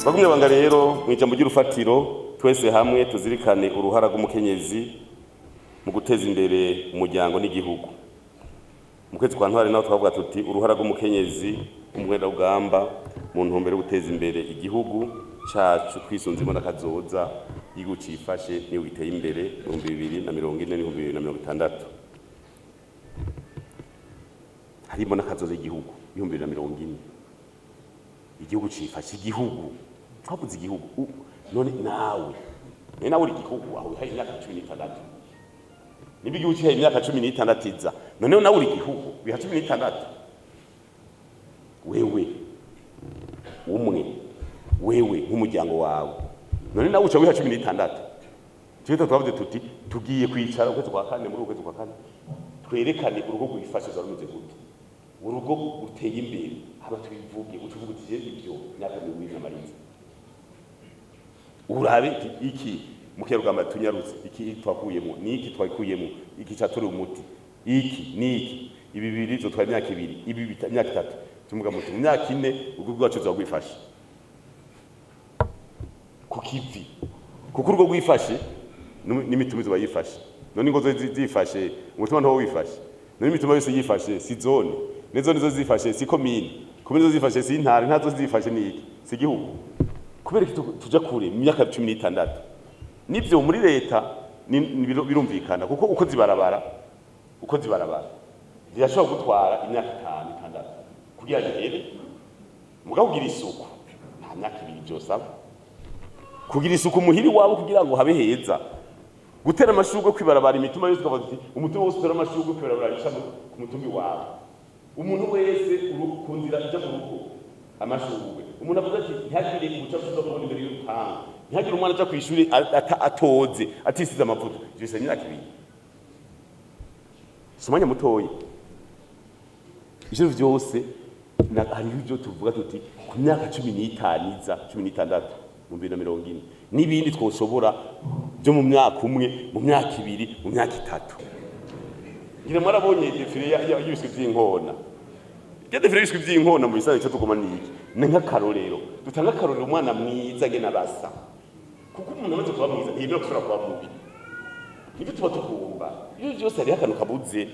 bagumye banga rero mwijambo ry'urufatiro twese hamwe tuzirikane uruhara rw'umukenyezi mu guteza imbere umuryango n'igihugu. Mu kwezi kwa Ntwari naho twavuga tuti uruhara rw'umukenyezi umwenda ugamba mu ntumbero yo guteza imbere igihugu cacu kwisunzimo n'akazoza igihugu cifashe niyo giteye imbere 2040-2060. Harimo n'akazoza igihugu 2040. Igihugu cifashe igihugu twavuze igihugu none nawe uri igihugu wawe hari imyaka 16 niba igihugu cyahaye imyaka 16 iza none nawe uri igihugu biha 16 wewe nk'umuryango wawe none nawe uca wiha 16 twita twavuze tuti tugiye kwicara ukwezi kwa kane muri ukwezi kwa kane twerekane urugo rwifashiza rumeze gute urugo ruteye imbere haba tubivuge utuvuga uti ibyo myaka 20 n'amariza urabe iki mukerugamba tunyarutse iki twakuyemo niki twakuyemo iki cyaturi umuti iki niki ibi bibiri zo twari myaka 2 ibi myaka 3 tumuga muti myaka 4 urugo rwacu zagwifashe kukivi kuko urugo rwifashe n'imitumizo bayifashe none ingo zifashe umutima nto wifashe none imitima yose yifashe si zone nezo nizo zifashe si komine komine zifashe si intare ntazo zifashe niki si gihugu kubera tuja kure mu myaka 16 nivyo muri leta birumvikana kuko uko zibarabara zirashobora gutwara imyaka 5-6 kugira ngo mugabo ugira isuku nta myaka 2 byosaba kugira isuku muhiri wabo kugira ngo habe heza gutera amashurwe kwibarabara imitima yose ukavuga ati umutima wose utera amashurwe kwibarabara isha ku mutumbi wawe umuntu wese urukunzira ijya mu rugo amashurwe umuntu avuga ati ntihagire ubucafuza bwo imbere y'urupangu ntihagire umwana aja kwishuri atoze atisize amavuta byose imyaka 2 somanya mutoyi ivyo vyose hari ibyo tuvuga tuti ku myaka 15 iza 16 mu 2040 n'ibindi twoshobora byo mu myaka umwe mu myaka 2 mu myaka 3 ngira mwarabonye defile y'ibiswi by'inkona defile y'ibiswi by'inkona mu bisane cyo tugoma niki ni nk'akarorero dutanga akarorero umwana mwiza gena basa kuko umuntu amaze kuba mwiza ntibyo kusura kuba mubi nibyo tuba tukumva iyo byose ari hakano kabuze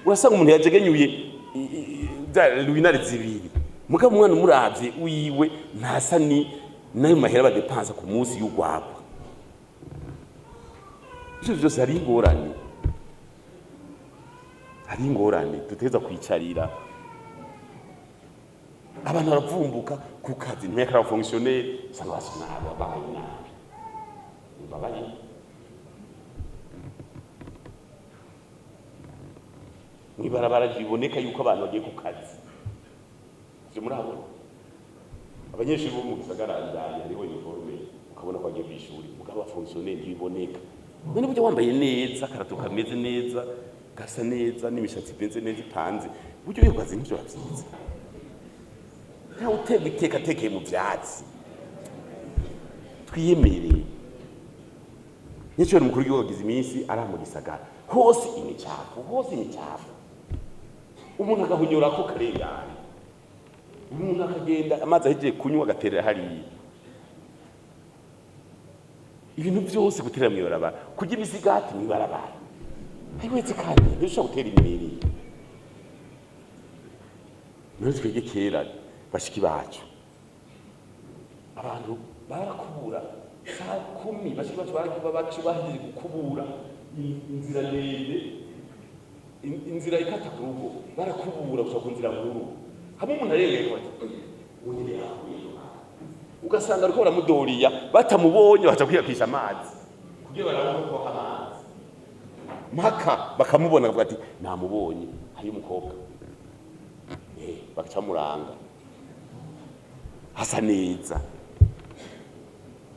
urasanga umuntu yajegenyuye ruinari zibiri mugabo umwana umuravye wiwe ntasa ni nayo mahera badepansa ku munsi y'ugwagwa ivyo byose ari ingorane tuteza kwicarira abantu baravumbuka ku kazi nteka fonctionnaire sanga basinaba babaye nibarabara biboneka yuko abantu bagiye ku kazi byo murabona abanyeshuri bo mu gisagara ndanye ariho uniforme ukabona ko bagiye kwishuri mugabo fonctionnaire ntiboneka none buryo wambaye neza karato kameze neza gasa neza n'imishatsi ipenze neza ipanze buryo yo kazi n'ibyo bavyiza nta utega iteka tekeye mu vyatsi twiyemereye n'icyo mukuru w'igihugu iminsi ari mu gisagara hose imicafu umuntu agahunyura ko karengane umuntu akagenda amazi ahejeje kunywa agaterera hariya ibintu byose guterera mwibarabara kugira ibisigati mwibarabara ayiwetse kandi bishobora gutera imbere none twege kera bashiki bacu abantu barakubura saa 10 bashiki bacu baragiba bacu bahejeje gukubura inzira ndende inzira ikata ku rugo barakubura gushaka inzira nkuru hamwe umuntu arengeye ko unyire ugasanga ariko baramudoriya batamubonye baca kwiyakisha amazi kugira barabona ko amazi maka bakamubona bavuga ati namubonye hari umukobwa bakacamuranga hasa neza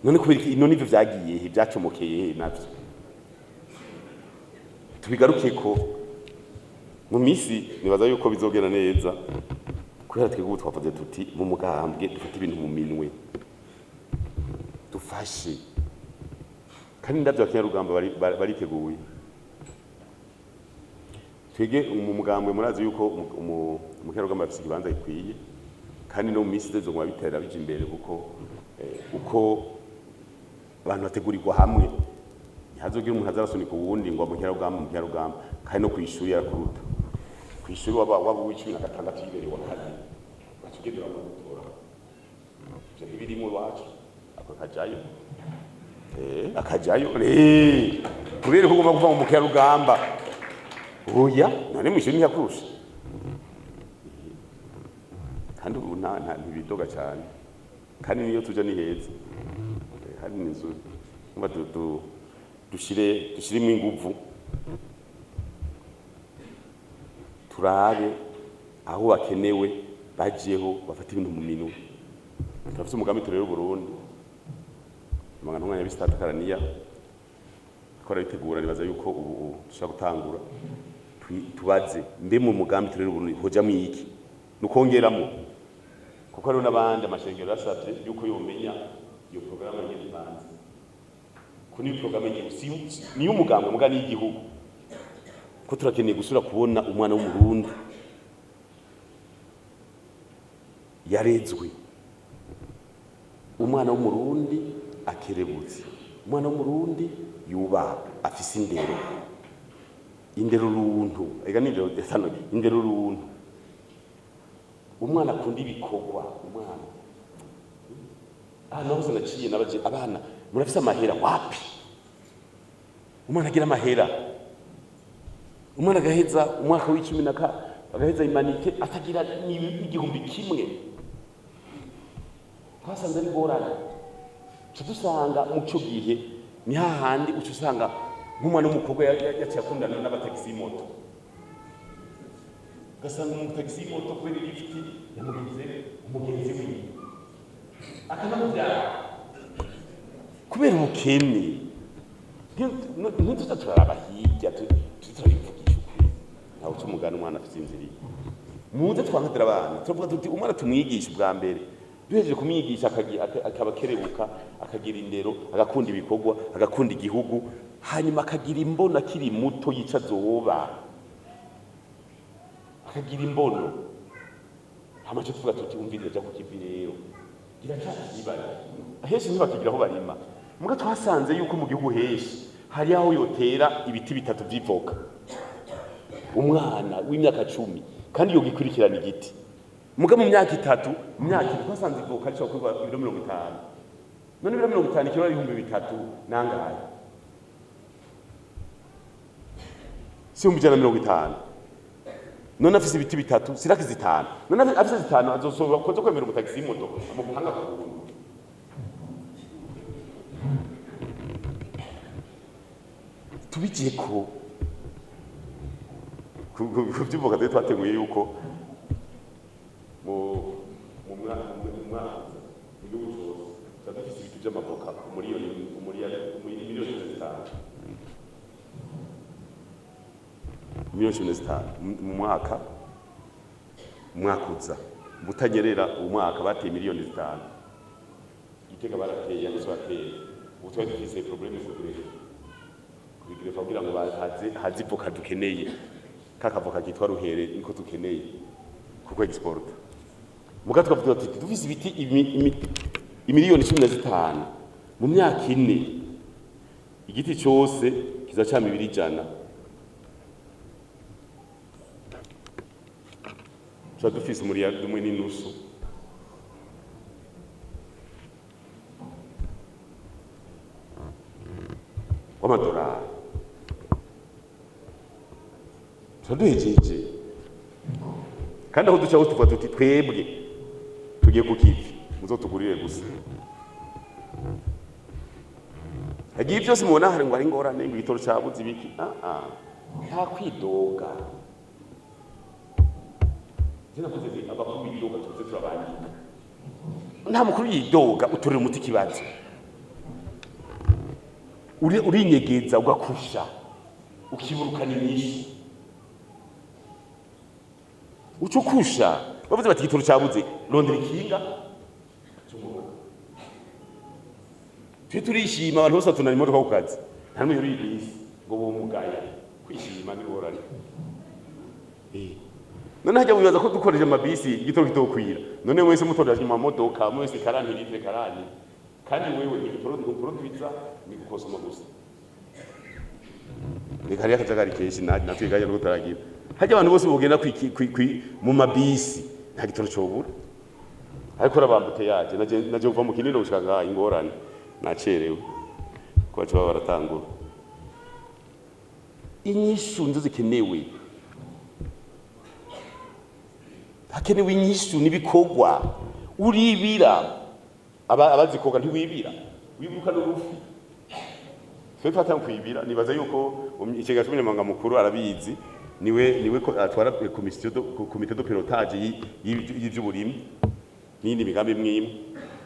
none kubera ino nivyo vyagiye byacomokeye navyo tubigaruke ko mu misi nibaza yuko bizogera neza kubera twego twavuze tuti mu mugambwe dufite ibintu mu minwe dufashe kandi ndavyo akanyarugamba bariteguye twege mu mugambwe murazi yuko mu kanyarugamba afite ikibanza gikwiye kandi no mu minsi izo ngo bitera bije imbere kuko uko abantu bategurirwa hamwe ntihazogira umuntu azarasunika uwundi ngo mu rugamba kandi no kwishuri yarakuruta kwishuri waba w'icumi na gatandatu yibere wa kabiri bacugedura mu gutora ivyo ntibirimo iwacu ako kajayo akajayo kubera ko ugomba kuva mu rugamba oya none mwishuri ntiyakurusha kandi ubu ntibidoga cyane kandi niyo tuja ni heza hari n'inzu umva dushiremo inguvu turabe aho bakenewe bajiyeho bafata ibintu mu minwe turafite umugambi turero Burundi amagana umwanya b'Stade Karaniya akora bitegura nibaza yuko ubu dushaka gutangura tubaze mbe mu mugambi turero Burundi hoja mu iki nukongeramo kuko ari n'abandi amashengero yasavye yuko yomenya iyo programme y'indi banze kuni programme y'ubusimu ni umugambwe mugani y'igihugu ko turakeneye gusura kubona umwana w'umurundi yarezwe umwana w'umurundi akerebutse umwana w'umurundi yuba afise indero runtu ega n'indero desano indero runtu umwana akunda ibikorwa umwana nabose naciye nabaje abana murafise amahera wapi umwana agira amahera umwana agaheza umwaka w'icumi agaheza imanike atagira n'igihumbi kimwe twasanze ari gorana cyo dusanga muco gihe ni hahandi uco usanga nk'umwana w'umukobwa yaciye akundana n'abatagisi moto gasanga mu tagisi moto kubera lifti yamugize umugenzi wiwe akanamubyara kubera ubukene ntituza turaraba hirya turabivugisha ukuri ntawe uca umugani umwana afite inzira muze twankatira abana turavuga tuti umwana tumwigisha ubwa mbere duhejeje kumwigisha akaba akerebuka akagira indero agakunda ibikorwa agakunda igihugu hanyuma akagira imbona akiri muto yica azoba akagira imbono hamaze tuvuga tuti umvire ja kukivi rero iracyakibara henshi ntibakigira aho barima muga twasanze yuko mu gihugu henshi hari aho yotera ibiti bitatu vy'ivoka umwana w'imyaka 10 kandi yo gikurikirana igiti muga mu myaka 3 twasanze ivoka ari cyo kuba 50 none 50 kilo ari 3,000 nangaye si 150 none afise ibiti bitatu siraki zitanu none afise zitanu azosobora kozo kwemera umutagisi moto mu buhanga bw'umuntu tubigiye ko kubyuvuga twateguye yuko mu mwaka igihugu cyose dufise ibiti by'amavoka miliyoni 15 mu mwaka uza butanyerera umwaka bateye miliyoni 5 iteka barateye yagize bateye utwaye dufise problème kugira kugira ngo hazi voka dukeneye kakavoka kitwa ruhere niko dukeneye kuko export muga twavuga ati dufise ibiti imiliyoni 15 mu myaka 4 igiti cyose kizacama 200 dufise umuriyadi umwe n'inusu w'amadolari turaduhejeje kandi aho duca tuvuga tuti twebwe tugiye ku kivi muzotugurire gusa agiye byose mubona hari ngo ari ingorane ngo igitoro cyabuze ibiki nta kwidoga zinakoze abakuru bidoga tuze turabanyika nta mukuru yidoga uturira umuti kibazo urinyegeza ugakusha ukiburukana inyinshi ucukusha bavuze bati igitoro cyabuze rondera ikinga turishima abantu bose tunari imodoka ku kazi nta n'umwe yuririye ngo bumugaya kwishima ni worari none hajya bibaza ko dukoresha amabisi igitoro kitokwira none wese mutorera mu modoka mwese karani litre karani kandi wewe ni produitza ni gukosoma gusa ni kariya kajagari keshi natwigaye no gutaragira hajya abantu bose bogenda mu mabisi nta gitoro cobura ariko rabambute yaje naje uva mu kinino gushaka ingorane nacerewe ko bacu baratangura inyishu nzo zikenewe hakenewe inyishu nibikogwa uribira abazikoga ntiwibira wibuka n'urufi twe twatanga kwibira nibaza yuko ikigega cy'umunyamabanga mukuru arabizi niwe ko atwara komite de pilotage y'ivy'uburimi n'indi migambi mwimwe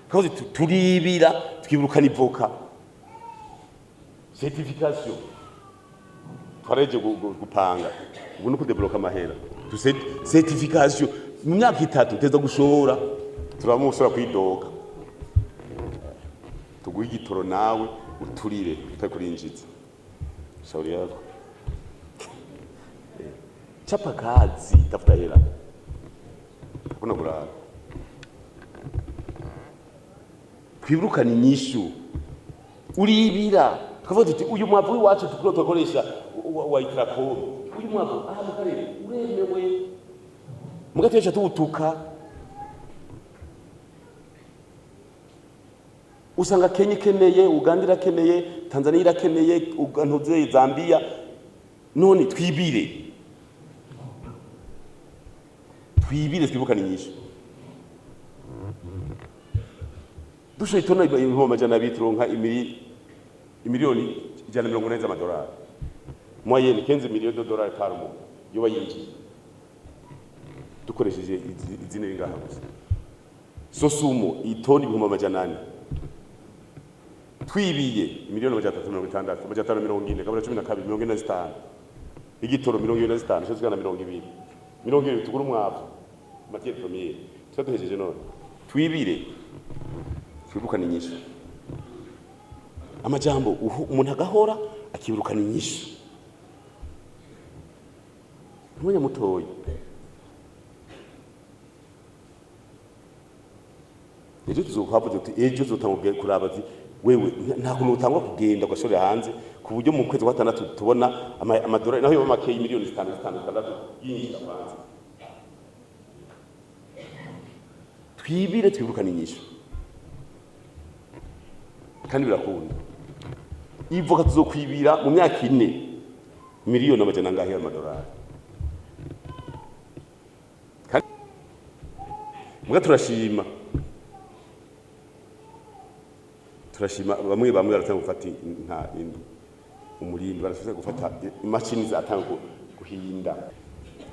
kazi turibira twibuka nivoka certification twareje gupanga ubu no kudebloka amahera certification mu myaka 3 teza gushora turamusora kwidoga tuguha igitoro nawe uturire utakurinjiza shauri yako chapa kazi tafuta hela kuna kulala kwibukana inyishu uribira tukavuga tuti uyu mwavu wacu tukoresha wa itrako uyu mwavu mukarere uremewe mugatesha tubutuka usanga Kenya ikeneye Uganda irakeneye Tanzania irakeneye Ugantuze Zambia none twibire twibukana inyishu dushoye tona ibihumbi amajana bitronka imiliyoni 180 z'amadolari moyenne 15 millions de dollars par mois yoba yinjiye dukoresheje izine ngaha gusa sosumo itoni ibihumbi amajana 4 twibiye imiliyoni 360 540 kabura 12 igitoro 25 shozigana 20 tugura umwavu matière première twaduhejeje none twibire twibukana inyishu amajambo umuntu agahora akibirukana inyishu umwanya mutoyi ejo tuzokwava tuti ejo zotamubwiye kuraba ati wewe nta kuntu utangwa kugenda ugashorera hanze ku buryo mu kwezi kwa 6 tubona amadolari naho yo make miliyoni 5 yinjira hanze twibire twibukana inyishu kandi birakunda ivuga tuzokwibira mu myaka 4 miliyoni amajana ngahe y'amadolari muga turashima bamwe baratanga gufata nta indi umurimbi barafite gufata imashini zatanga guhinda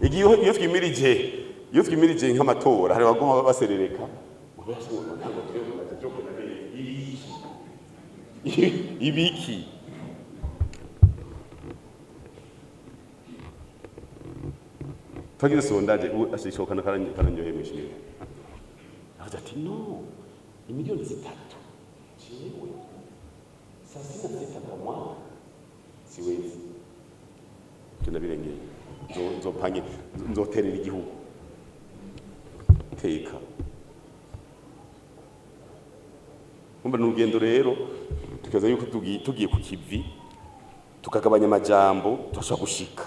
iyo twimirije nk'amatora hari bagoma baserereka ibiki twagize sondaje ashishokana karanyoheye mwishimye avuga ati no imiliyoni 3 chiwe sasa kwa siwezi tunabirengeye nzopanye nzoterera igihugu teka umba n'urugendo rero tukaza yuko tugiye ku kivi tukagabanya amajambo turashaka gushika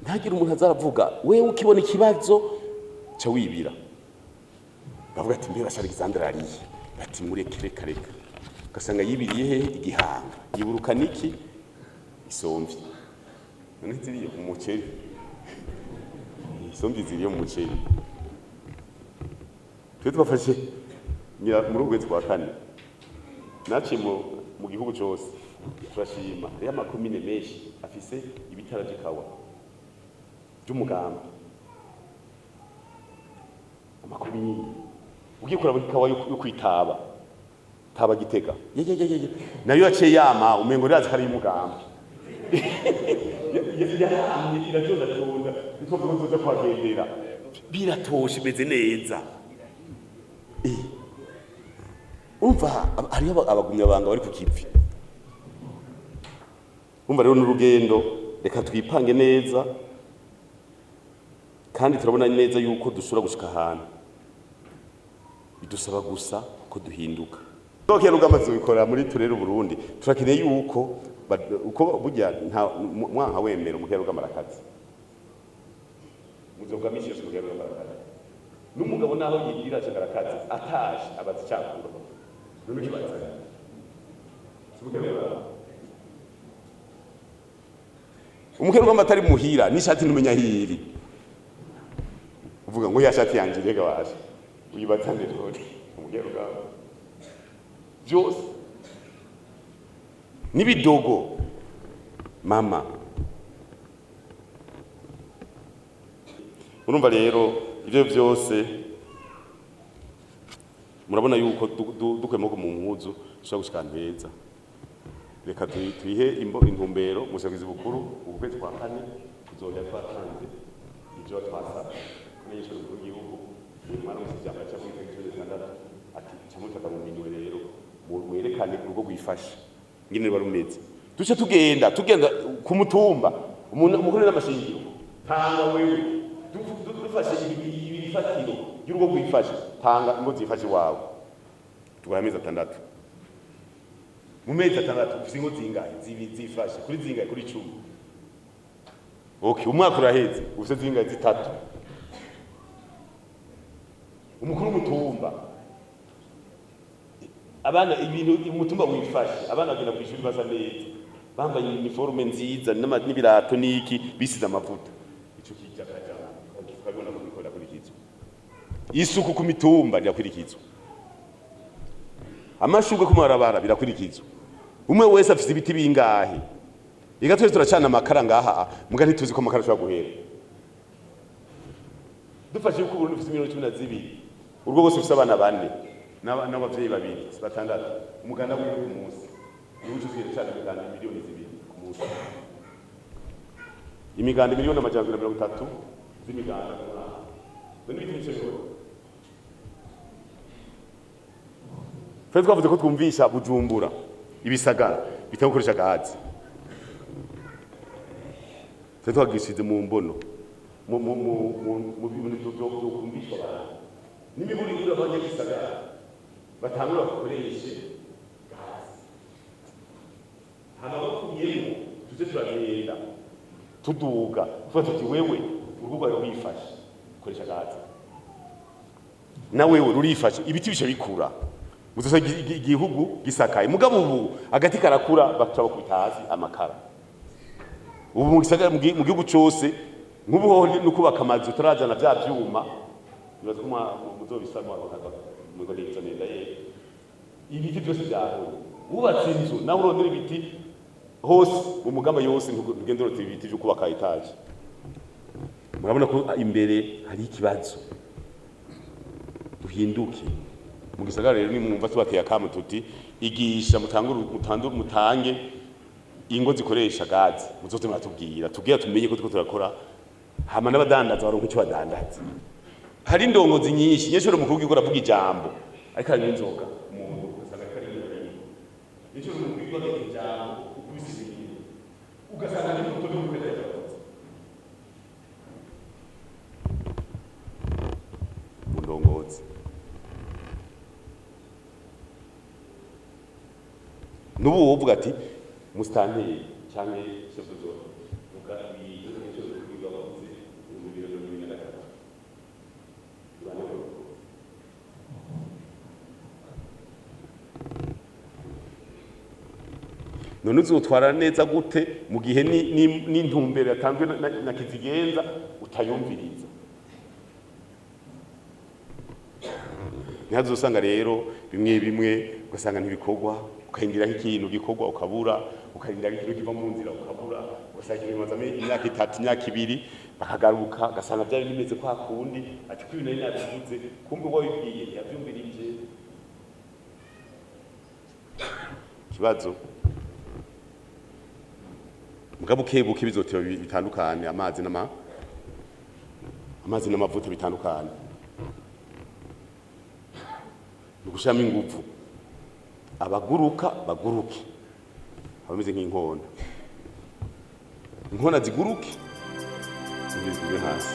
ntagira umuntu azaravuga wewe ukibona ikibazo ca wibira bavuga ati mbere Alexander ariye ati murekere kareka gasanga yibiriye he igihanga yiburuka niki isomvi none ziriye ku muceri isomvi ziriye mu muceri twe twafashe nyira mu rugwezi kwa 4 naci mu gihugu cyose turashima ya makomine menshi afise ibitara by'ikawa by'umugambi amakomine ugiye kuraba ikawa yo kwitaba taba Gitega nayo yaciye yama umengo rirazi kari umugambi irajonda niko bizoza kwagendera biratoshe imeze neza umva hariho abagumya banga bari ku kivi umva rero n'urugendo reka twipange neza kandi turabona neza yuko dushobora gushika ahantu bidusaba gusa ko duhinduka. Tokera ugamaze bikora muri turere Burundi turakeneye yuko uko burya mwanka wemera umukera ugamarakazi muzogamisha umukera ugamarakazi n'umugabo naho yigira cyarakazi ataje abazi cyakuro none kibaza umukera ugamatari muhira n'ishati numenya hiri uvuga ngo yashati yanje rega waje uyibatane rero umukera ugama byose nibidogo mama urumva rero ibyo byose murabona yuko dukwemo ko mu mpuzu dushobora gushika neza. Reka tuyihe intumbero musagizi bukuru ukwezi kwa kane tuzoya twatanze ibyo twasaba kumenyesha igihugu n'imana musijyamba cyo kwiteza standard ati cyamutaka mu minwe rero mwerekane urugo gwifasha ngine barumeze duce tugenda ku mutumba umuntu mukuru n'amashingiro tanga wewe dufashe ibifatiro y'urugo gwifasha tanga ngo zifashe wawe tugameza 6 mu mezi 6 ufite ngo zingahe zifashe kuri zingahe kuri 10 okay umwaka uraheze ufite zingahe 3 umukuru w'umutumba abana ibintu umutumba wifashe abana bagenda kwishuri basa neza bambaye uniforme nziza n'ibirato niki bisize amavuta ico kijya kajana ukabona ko bikora kuri kizo isuku ku mitumba ryakurikizwa amashugwe ku marabara birakurikizwa umwe wese afite ibiti bingahe iga twese turacana amakara ngaha muga ntituzi ko amakara ashobora guhera dufashe uko Burundi ufite 12 urwo bose ufite abana 4 n'abavyeyi 2 batandatu umuganda w'uyu ku munsi n'ujuziye cyane kandi miliyoni 2 ku munsi imiganda miliyoni amajana 30 z'imiganda none bitimice ko Fred twavuze ko twumvisha Bujumbura ibisagara bitagukoresha gahazi Fred twagishije mu mbono mu bintu byo kumvisha n'imiburi iri abanye bisagara batangura gukoresha gahazi hano bakuyemo tuze turagenda tuduga ufata uti wewe urugo rwifashe koresha gahazi na wewe rurifashe ibiti bishe bikura muzosa igihugu gisakaye mugabo ubu agati karakura bakaba kwitazi amakara ubu mu gisagara mu gihugu cyose nk'ubu no kubaka amazu turazana bya byuma bibaza kuma muzobisama mu ngo neza neza ibiti byose byaho ubatse inzu naho urondera ibiti hose mu mugamba yose ntugende urotse ibiti byo kubaka etaje murabona ko imbere hari ikibazo duhinduke mu gisagara rero ni mwumva tubateye akamu tuti igisha mutange ingo zikoresha gazi muzote mwatubwira tubwira tumenye ko turakora hama n'abadandaza baronka icyo badandaza hari indongozi nyinshi nyeshoro mukuru gikora avuga ijambo ariko ari inzoga umuntu ugasanga ari kari nyeshoro mukuru gikora ijambo ukubisigiye ugasanga ni muto mu kwetera ndongozi nubu wovuga ati mustanteye cyane chef de zone uka biyo cyo kwiga bavuze mu biro byo na kata none uzotwara neza gute mu gihe ni ntumbere yatanzwe na kizigenza utayumviriza nyazo usanga rero bimwe ugasanga ntibikogwa ukahindira ikintu gikorwa ukabura ukahindira ikintu kiva mu nzira ukabura ugasanga ibimaze imyaka 3 imyaka 2 bakagaruka gasanga byari bimeze kwa kundi ati kuri nari nabivuze kumbe ngo wibwiye yavyumvirije kibazo mugabo kebuke bizotero bitandukanye amazi n'amavuta bitandukanye nugushama ingufu abaguruka baguruke abameze nk'inkonda inkona ziguruke ziguye hasi.